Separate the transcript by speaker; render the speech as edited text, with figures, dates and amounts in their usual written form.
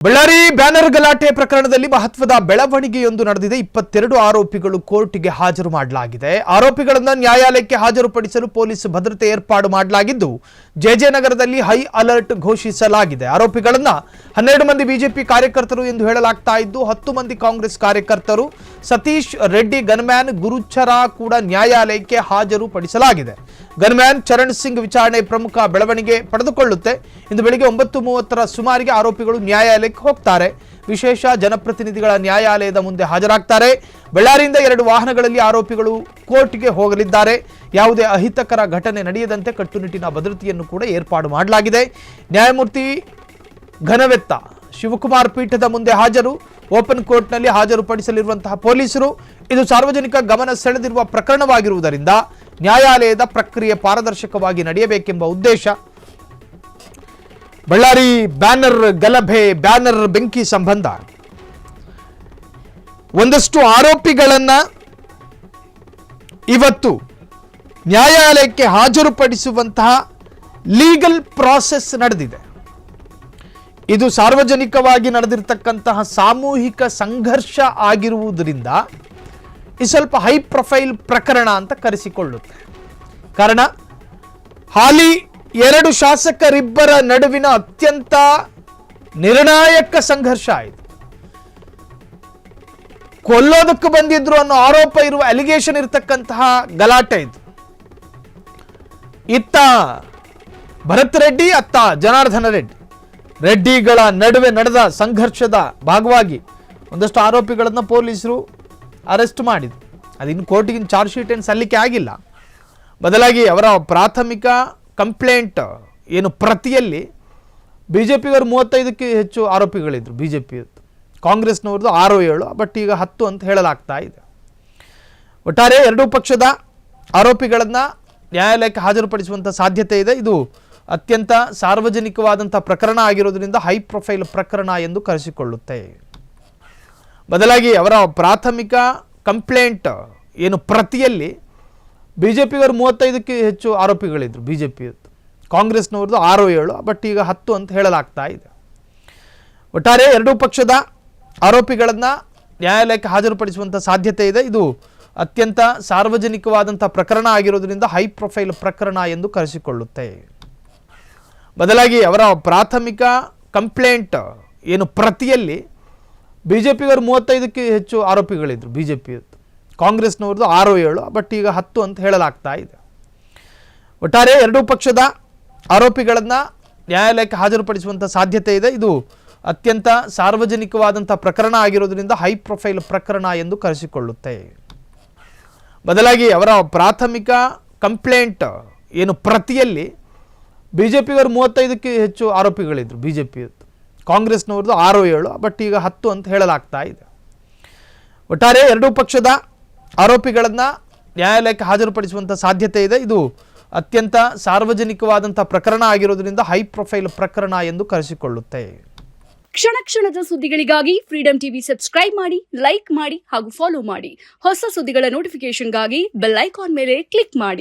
Speaker 1: Ballari banner ಗಲಾಟೆ ಪ್ರಕರಣದಲ್ಲಿ ಮಹತ್ವದ ಬೆಳವಣಿಗೆಯೊಂದು ನಡೆದಿದೆ. 22 ಆರೋಪಿಗಳು ಕೋರ್ಟ್ಗೆ ಹಾಜರು ಮಾಡಲಾಗಿದೆ. ಆರೋಪಿಗಳನ್ನು ನ್ಯಾಯಾಲಯಕ್ಕೆ ಹಾಜರುಪಡಿಸಲು ಪೊಲೀಸ್ ಭದ್ರತೆ ಏರ್ಪಾಡು ಮಾಡಲಾಗಿದ್ದು ಜೆಜೆ ನಗರದಲ್ಲಿ ಹೈ ಅಲರ್ಟ್ ಘೋಷಿಸಲಾಗಿದೆ. ಆರೋಪಿಗಳನ್ನು 12 ಮಂದಿ ಬಿಜೆಪಿ ಕಾರ್ಯಕರ್ತರು ಎಂದು ಹೇಳಲಾಗ್ತಾ ಇದ್ದು 10 ಮಂದಿ ಕಾಂಗ್ರೆಸ್ ಕಾರ್ಯಕರ್ತರು, ಸತೀಶ್ ರೆಡ್ಡಿ ಗನ್ಮ್ಯಾನ್ ಗುರುಚರ ಕೂಡ ನ್ಯಾಯಾಲಯಕ್ಕೆ ಹಾಜರುಪಡಿಸಲಾಗಿದೆ. ಗನ್ಮ್ಯಾನ್ ಚರಣ್ ಸಿಂಗ್ ವಿಚಾರಣೆ ಪ್ರಮುಖ ಬೆಳವಣಿಗೆ ಪಡೆದುಕೊಳ್ಳುತ್ತೆ. ಇಂದು ಬೆಳಿಗ್ಗೆ 9:30 ಸುಮಾರಿಗೆ ಆರೋಪಿಗಳು ನ್ಯಾಯಾಲಯಕ್ಕೆ ಹೋಗ್ತಾರೆ. ವಿಶೇಷ ಜನಪ್ರತಿನಿಧಿಗಳ ನ್ಯಾಯಾಲಯದ ಮುಂದೆ ಹಾಜರಾಗ್ತಾರೆ. ಬಳ್ಳಾರಿಯಿಂದ 2 ವಾಹನಗಳಲ್ಲಿ ಆರೋಪಿಗಳು ಕೋರ್ಟ್ಗೆ ಹೋಗಲಿದ್ದಾರೆ. ಯಾವುದೇ ಅಹಿತಕರ ಘಟನೆ ನಡೆಯದಂತೆ ಕಟ್ಟುನಿಟ್ಟಿನ ಭದ್ರತೆಯನ್ನು ಕೂಡ ಏರ್ಪಾಡು ಮಾಡಲಾಗಿದೆ. ನ್ಯಾಯಮೂರ್ತಿ ಘನವೆತ್ತ ಶಿವಕುಮಾರ್ ಪೀಠದ ಮುಂದೆ ಹಾಜರು. ಓಪನ್ ಕೋರ್ಟ್ನಲ್ಲಿ ಹಾಜರುಪಡಿಸಲಿರುವಂತಹ ಪೊಲೀಸರು ಇದು ಸಾರ್ವಜನಿಕ ಗಮನ ಸೆಳೆದಿರುವ ಪ್ರಕರಣವಾಗಿರುವುದರಿಂದ ನ್ಯಾಯಾಲಯದ ಪ್ರಕ್ರಿಯೆ ಪಾರದರ್ಶಕವಾಗಿ ನಡೆಯಬೇಕೆಂಬ ಉದ್ದೇಶ. ಬಳ್ಳಾರಿ ಬ್ಯಾನರ್ ಗಲಭೆ, ಬ್ಯಾನರ್ ಬೆಂಕಿ ಸಂಬಂಧ ಒಂದಷ್ಟು ಆರೋಪಿಗಳನ್ನ ಇವತ್ತು ನ್ಯಾಯಾಲಯಕ್ಕೆ ಹಾಜರುಪಡಿಸುವಂತಹ ಲೀಗಲ್ ಪ್ರಾಸೆಸ್ ನಡೆದಿದೆ. ಇದು ಸಾರ್ವಜನಿಕವಾಗಿ ನಡೆದಿರತಕ್ಕಂತಹ ಸಾಮೂಹಿಕ ಸಂಘರ್ಷ ಆಗಿರುವುದರಿಂದ ಇದು ಸ್ವಲ್ಪ ಹೈ ಪ್ರೊಫೈಲ್ ಪ್ರಕರಣ ಅಂತ ಕರೆಸಿಕೊಳ್ಳುತ್ತೆ. ಕಾರಣ ಹಾಲಿ 2 ಶಾಸಕರಿಬ್ಬರ ನಡುವಿನ ಅತ್ಯಂತ ನಿರ್ಣಾಯಕ ಸಂಘರ್ಷ ಆಯಿತು. ಕೊಲ್ಲೋದಕ್ಕೆ ಬಂದಿದ್ರು ಅನ್ನೋ ಆರೋಪ ಇರುವ ಅಲಿಗೇಷನ್ ಇರತಕ್ಕಂತಹ ಗಲಾಟೆ ಇದು. ಇತ್ತ ಭರತ್ ರೆಡ್ಡಿ, ಅತ್ತ ಜನಾರ್ದನ ರೆಡ್ಡಿ, ರೆಡ್ಡಿಗಳ ನಡುವೆ ನಡೆದ ಸಂಘರ್ಷದ ಭಾಗವಾಗಿ ಒಂದಷ್ಟು ಆರೋಪಿಗಳನ್ನು ಪೊಲೀಸರು ಅರೆಸ್ಟ್ ಮಾಡಿದ್ರು. ಅದಿನ್ನು ಕೋರ್ಟಿಗಿನ ಚಾರ್ಜ್ ಶೀಟ್ ಏನು ಸಲ್ಲಿಕೆ ಆಗಿಲ್ಲ. ಬದಲಾಗಿ ಅವರ ಪ್ರಾಥಮಿಕ ಕಂಪ್ಲೇಂಟ್ ಏನು ಪ್ರತಿಯಲ್ಲಿ ಬಿಜೆಪಿಗರು 35ಕ್ಕೆ ಹೆಚ್ಚು ಆರೋಪಿಗಳಿದ್ರು. ಬಿಜೆಪಿ ಕಾಂಗ್ರೆಸ್ನವ್ರದ್ದು 6-7, ಬಟ್ ಈಗ 10 ಅಂತ ಹೇಳಲಾಗ್ತಾ ಇದೆ. ಒಟ್ಟಾರೆ 2 ಪಕ್ಷದ ಆರೋಪಿಗಳನ್ನು ನ್ಯಾಯಾಲಯಕ್ಕೆ ಹಾಜರುಪಡಿಸುವಂಥ ಸಾಧ್ಯತೆ ಇದೆ. ಇದು ಅತ್ಯಂತ ಸಾರ್ವಜನಿಕವಾದಂಥ ಪ್ರಕರಣ ಆಗಿರೋದ್ರಿಂದ ಹೈ ಪ್ರೊಫೈಲ್ ಪ್ರಕರಣ ಎಂದು ಕರೆಸಿಕೊಳ್ಳುತ್ತೆ. ಬದಲಾಗಿ ಅವರ ಪ್ರಾಥಮಿಕ ಕಂಪ್ಲೇಂಟ್ ಏನು ಪ್ರತಿಯಲ್ಲಿ ಬಿಜೆಪಿಗರು 35ಕ್ಕೆ ಹೆಚ್ಚು ಆರೋಪಿಗಳಿದ್ರು. ಬಿಜೆಪಿ ಕಾಂಗ್ರೆಸ್ನವ್ರದ್ದು 6-7, ಬಟ್ ಈಗ 10 ಅಂತ ಹೇಳಲಾಗ್ತಾ ಇದೆ. ಒಟ್ಟಾರೆ 2 ಪಕ್ಷದ ಆರೋಪಿಗಳನ್ನು ನ್ಯಾಯಾಲಯಕ್ಕೆ ಹಾಜರುಪಡಿಸುವಂಥ ಸಾಧ್ಯತೆ ಇದೆ. ಇದು ಅತ್ಯಂತ ಸಾರ್ವಜನಿಕವಾದಂಥ ಪ್ರಕರಣ ಆಗಿರೋದ್ರಿಂದ ಹೈ ಪ್ರೊಫೈಲ್ ಪ್ರಕರಣ ಎಂದು ಕರೆಸಿಕೊಳ್ಳುತ್ತೆ. ಬದಲಾಗಿ ಅವರ ಪ್ರಾಥಮಿಕ ಕಂಪ್ಲೇಂಟ್ ಏನು ಪ್ರತಿಯಲ್ಲಿ ಬಿಜೆಪಿಗರು 35ಕ್ಕೆ ಹೆಚ್ಚು ಆರೋಪಿಗಳಿದ್ರು. ಬಿಜೆಪಿ ಕಾಂಗ್ರೆಸ್ನವ್ರದ್ದು 6-7, ಬಟ್ ಈಗ 10 ಅಂತ ಹೇಳಲಾಗ್ತಾ ಇದೆ. ಒಟ್ಟಾರೆ 2 ಪಕ್ಷದ ಆರೋಪಿಗಳನ್ನು ನ್ಯಾಯಾಲಯಕ್ಕೆ ಹಾಜರುಪಡಿಸುವಂಥ ಸಾಧ್ಯತೆ ಇದೆ. ಇದು ಅತ್ಯಂತ ಸಾರ್ವಜನಿಕವಾದಂಥ ಪ್ರಕರಣ ಆಗಿರೋದ್ರಿಂದ ಹೈ ಪ್ರೊಫೈಲ್ ಪ್ರಕರಣ ಎಂದು ಕರೆಸಿಕೊಳ್ಳುತ್ತೆ. ಬದಲಾಗಿ ಅವರ ಪ್ರಾಥಮಿಕ ಕಂಪ್ಲೇಂಟ್ ಏನು ಪ್ರತಿಯಲ್ಲಿ ಬಿಜೆಪಿಗರು 35ಕ್ಕೆ ಹೆಚ್ಚು ಆರೋಪಿಗಳಿದ್ರು. ಬಿಜೆಪಿ ಕಾಂಗ್ರೆಸ್ನವ್ರದ್ದು 6-7, ಬಟ್ ಈಗ 10 ಅಂತ ಹೇಳಲಾಗ್ತಾ ಇದೆ. ಒಟ್ಟಾರೆ 2 ಪಕ್ಷದ ಆರೋಪಿಗಳನ್ನು ನ್ಯಾಯಾಲಯಕ್ಕೆ ಹಾಜರುಪಡಿಸುವಂಥ ಸಾಧ್ಯತೆ ಇದೆ. ಇದು ಅತ್ಯಂತ ಸಾರ್ವಜನಿಕವಾದಂಥ ಪ್ರಕರಣ ಆಗಿರೋದ್ರಿಂದ ಹೈ ಪ್ರೊಫೈಲ್ ಪ್ರಕರಣ ಎಂದು ಕರೆಸಿಕೊಳ್ಳುತ್ತೆ.
Speaker 2: ಕ್ಷಣ ಕ್ಷಣದ ಸುದ್ದಿಗಳಿಗಾಗಿ ಫ್ರೀಡಂ ಟಿವಿ ಸಬ್ಸ್ಕ್ರೈಬ್ ಮಾಡಿ, ಲೈಕ್ ಮಾಡಿ ಹಾಗೂ ಫಾಲೋ ಮಾಡಿ. ಹೊಸ ಸುದ್ದಿಗಳ ನೋಟಿಫಿಕೇಶನ್ಗಾಗಿ ಬೆಲ್ ಐಕಾನ್ ಮೇಲೆ ಕ್ಲಿಕ್ ಮಾಡಿ.